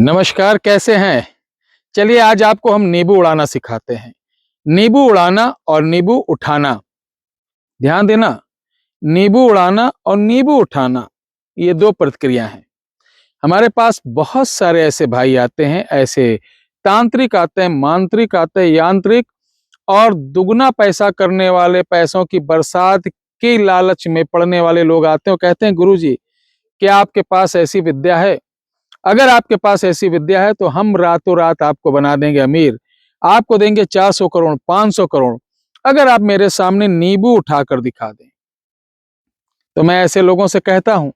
नमस्कार, कैसे हैं? चलिए आज आपको हम नींबू उड़ाना सिखाते हैं। नींबू उड़ाना और नींबू उठाना, ध्यान देना, नींबू उड़ाना और नींबू उठाना ये 2 प्रक्रिया हैं। हमारे पास बहुत सारे ऐसे भाई आते हैं, ऐसे तांत्रिक आते हैं, मांत्रिक आते हैं, यांत्रिक और दुगना पैसा करने वाले, पैसों की बरसात के लालच में पड़ने वाले लोग आते हैं और कहते हैं, गुरुजी, क्या आपके पास ऐसी विद्या है? अगर आपके पास ऐसी विद्या है तो हम रातों रात आपको बना देंगे अमीर, आपको देंगे 400 करोड़, 500 करोड़, अगर आप मेरे सामने नींबू उठाकर दिखा दें। तो मैं ऐसे लोगों से कहता हूं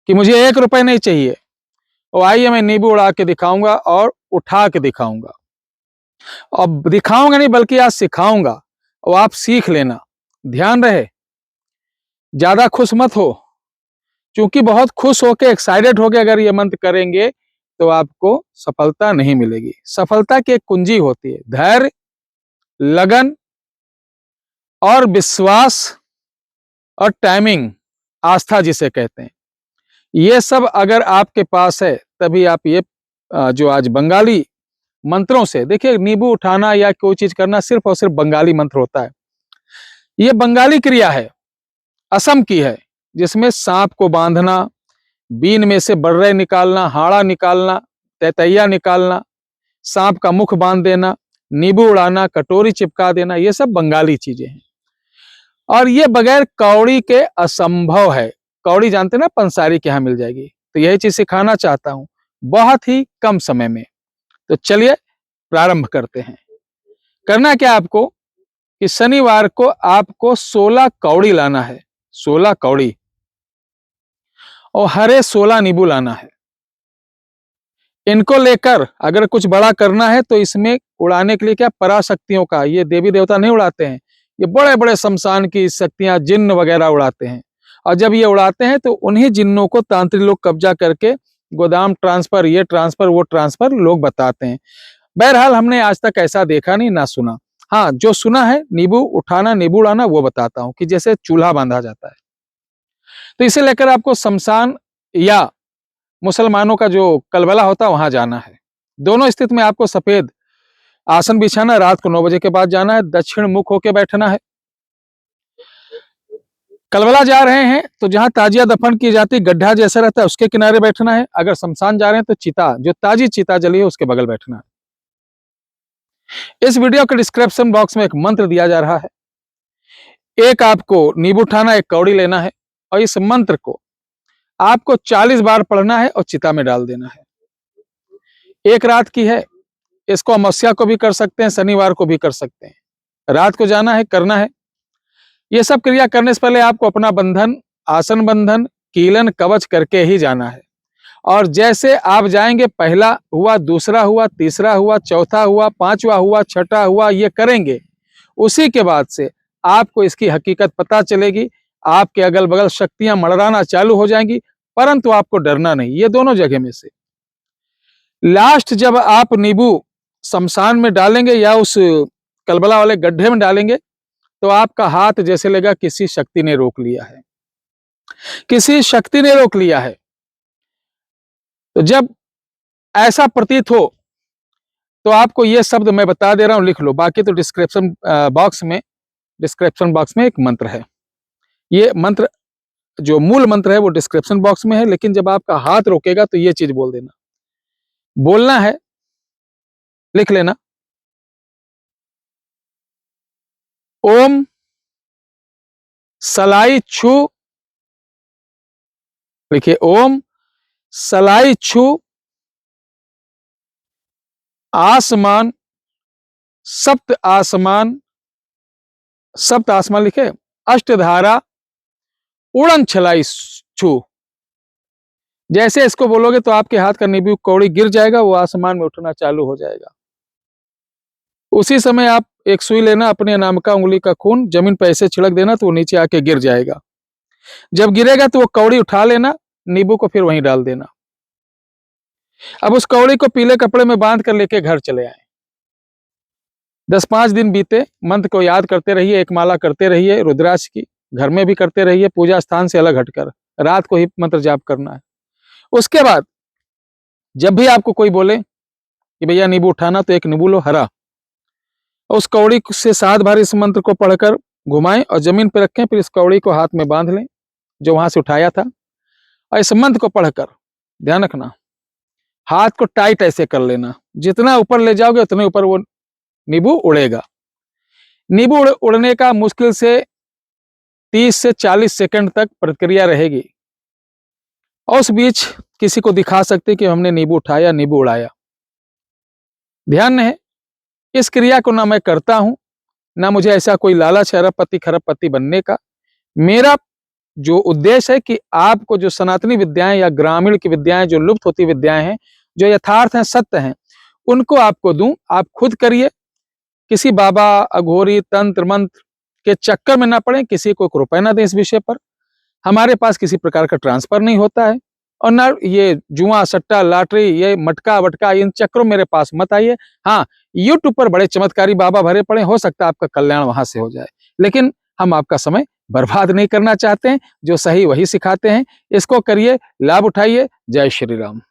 कि मुझे 1 रुपए नहीं चाहिए, और आइए मैं नींबू उड़ा के दिखाऊंगा और उठा के दिखाऊंगा। अब दिखाऊंगा नहीं बल्कि आज सिखाऊंगा, और आप सीख लेना। ध्यान रहे, ज्यादा खुश मत हो, क्योंकि बहुत खुश होके, एक्साइटेड होके अगर ये मंत्र करेंगे तो आपको सफलता नहीं मिलेगी। सफलता की एक कुंजी होती है धैर्य, लगन और विश्वास और टाइमिंग, आस्था जिसे कहते हैं। ये सब अगर आपके पास है तभी आप ये जो आज बंगाली मंत्रों से, देखिए, नींबू उठाना या कोई चीज करना सिर्फ और सिर्फ बंगाली मंत्र होता है। ये बंगाली क्रिया है, असम की है, जिसमें सांप को बांधना, बीन में से बर्रे निकालना, हाड़ा निकालना, तैतैया निकालना, सांप का मुख बांध देना, नींबू उड़ाना, कटोरी चिपका देना, ये सब बंगाली चीजें हैं। और ये बगैर कौड़ी के असंभव है। कौड़ी जानते ना, पंसारी के यहां मिल जाएगी। तो यही चीज सिखाना चाहता हूं बहुत ही कम समय में। तो चलिए प्रारंभ करते हैं। करना क्या आपको कि शनिवार को आपको 16 कौड़ी लाना है, 16 कौड़ी, और हरे 16 नींबू लाना है। इनको लेकर अगर कुछ बड़ा करना है तो इसमें उड़ाने के लिए क्या, पराशक्तियों का, ये देवी देवता नहीं उड़ाते हैं, ये बड़े बड़े शमशान की शक्तियां, जिन्न वगैरह उड़ाते हैं। और जब ये उड़ाते हैं तो उन्हीं जिन्नों को तांत्रिक लोग कब्जा करके गोदाम ट्रांसफर, ये ट्रांसफर, वो ट्रांसफर लोग बताते हैं। बहरहाल हमने आज तक ऐसा देखा नहीं, ना सुना। हाँ, जो सुना है नींबू उठाना, नींबू उड़ाना, वो बताता हूं कि जैसे चूल्हा बांधा जाता है। तो इसे लेकर आपको शमशान या मुसलमानों का जो कलबला होता है वहां जाना है। दोनों स्थिति में आपको सफेद आसन बिछाना, रात को 9 बजे के बाद जाना है, दक्षिण मुख होके बैठना है। कलबला जा रहे हैं तो जहां ताजिया दफन की जाती, गड्ढा जैसा रहता है, उसके किनारे बैठना है। अगर शमशान जा रहे हैं तो चिता, जो ताजी चिता जली है, उसके बगल बैठना है। इस वीडियो के डिस्क्रिप्शन बॉक्स में एक मंत्र दिया जा रहा है। एक आपको नींबू उठाना, एक कौड़ी लेना है, और इस मंत्र को आपको 40 बार पढ़ना है और चिता में डाल देना है। 1 रात की है, इसको अमावस्या को भी कर सकते हैं, शनिवार को भी कर सकते हैं। रात को जाना है, करना है। ये सब क्रिया करने से पहले आपको अपना बंधन, आसन बंधन, कीलन कवच करके ही जाना है। और जैसे आप जाएंगे, पहला हुआ, दूसरा हुआ, तीसरा हुआ, चौथा हुआ, 5वां हुआ, छठा हुआ, ये करेंगे, उसी के बाद से आपको इसकी हकीकत पता चलेगी। आपके अगल बगल शक्तियां मंडराना चालू हो जाएंगी, परंतु आपको डरना नहीं। ये दोनों जगह में से लास्ट जब आप नींबू शमशान में डालेंगे या उस कलबला वाले गड्ढे में डालेंगे, तो आपका हाथ जैसे लगेगा किसी शक्ति ने रोक लिया है, किसी शक्ति ने रोक लिया है। तो जब ऐसा प्रतीत हो तो आपको ये शब्द मैं बता दे रहा हूं, लिख लो। बाकी तो डिस्क्रिप्शन बॉक्स में एक मंत्र है। ये मंत्र, जो मूल मंत्र है, वो डिस्क्रिप्शन बॉक्स में है, लेकिन जब आपका हाथ रोकेगा तो ये चीज बोल देना, बोलना है, लिख लेना। ओम सलाई छू, लिखिए, ओम सलाई छू आसमान, सप्त आसमान, सप्त आसमान लिखे, अष्टधारा उड़न छलाई छू। जैसे इसको बोलोगे तो आपके हाथ का नींबू कौड़ी गिर जाएगा, वो आसमान में उठना चालू हो जाएगा। उसी समय आप एक सुई लेना, अपने अनामिका उंगली का खून जमीन पर ऐसे छिड़क देना, तो वो नीचे आके गिर जाएगा। जब गिरेगा तो वो कौड़ी उठा लेना, नींबू को फिर वहीं डाल देना। अब उस कौड़ी को पीले कपड़े में बांध कर लेके घर चले आए। 10-5 दिन बीते, मंत्र को याद करते रहिए, एक माला करते रहिए रुद्राक्ष की, घर में भी करते रहिए, पूजा स्थान से अलग हटकर। रात को ही मंत्र जाप करना है। उसके बाद जब भी आपको कोई बोले कि भैया नींबू उठाना, तो एक नींबू लो हरा, और उस कौड़ी से 7 बार इस मंत्र को पढ़कर घुमाएं और जमीन पर रखें, फिर इस कौड़ी को हाथ में बांध लें जो वहां से उठाया था, और इस मंत्र को पढ़कर ध्यान रखना हाथ को टाइट ऐसे कर लेना, जितना ऊपर ले जाओगे उतने ऊपर वो नींबू उड़ेगा। नींबू उड़ने का मुश्किल से 30 से 40 सेकंड तक प्रक्रिया रहेगी, और उस बीच किसी को दिखा सकते कि हमने नींबू उठाया, नींबू उड़ाया। ध्यान है, इस क्रिया को ना मैं करता हूं, ना मुझे ऐसा कोई लालच है अरबपति खरबपति बनने का। मेरा जो उद्देश्य है कि आपको जो सनातनी विद्याएं या ग्रामीण की विद्याएं, जो लुप्त होती विद्याएं हैं, जो यथार्थ हैं, सत्य हैं, उनको आपको दूं। आप खुद करिए, किसी बाबा, अघोरी, तंत्र मंत्र के चक्कर में ना पड़े, किसी को रुपए ना दें इस विषय पर। हमारे पास किसी प्रकार का ट्रांसफर नहीं होता है, और ना ये जुआ, सट्टा, लॉटरी, ये मटका वटका, इन चक्रों मेरे पास मत आइए। हाँ, यूट्यूब पर बड़े चमत्कारी बाबा भरे पड़े, हो सकता है आपका कल्याण वहां से हो जाए, लेकिन हम आपका समय बर्बाद नहीं करना चाहते हैं। जो सही वही सिखाते हैं, इसको करिए, लाभ उठाइए। जय श्री राम।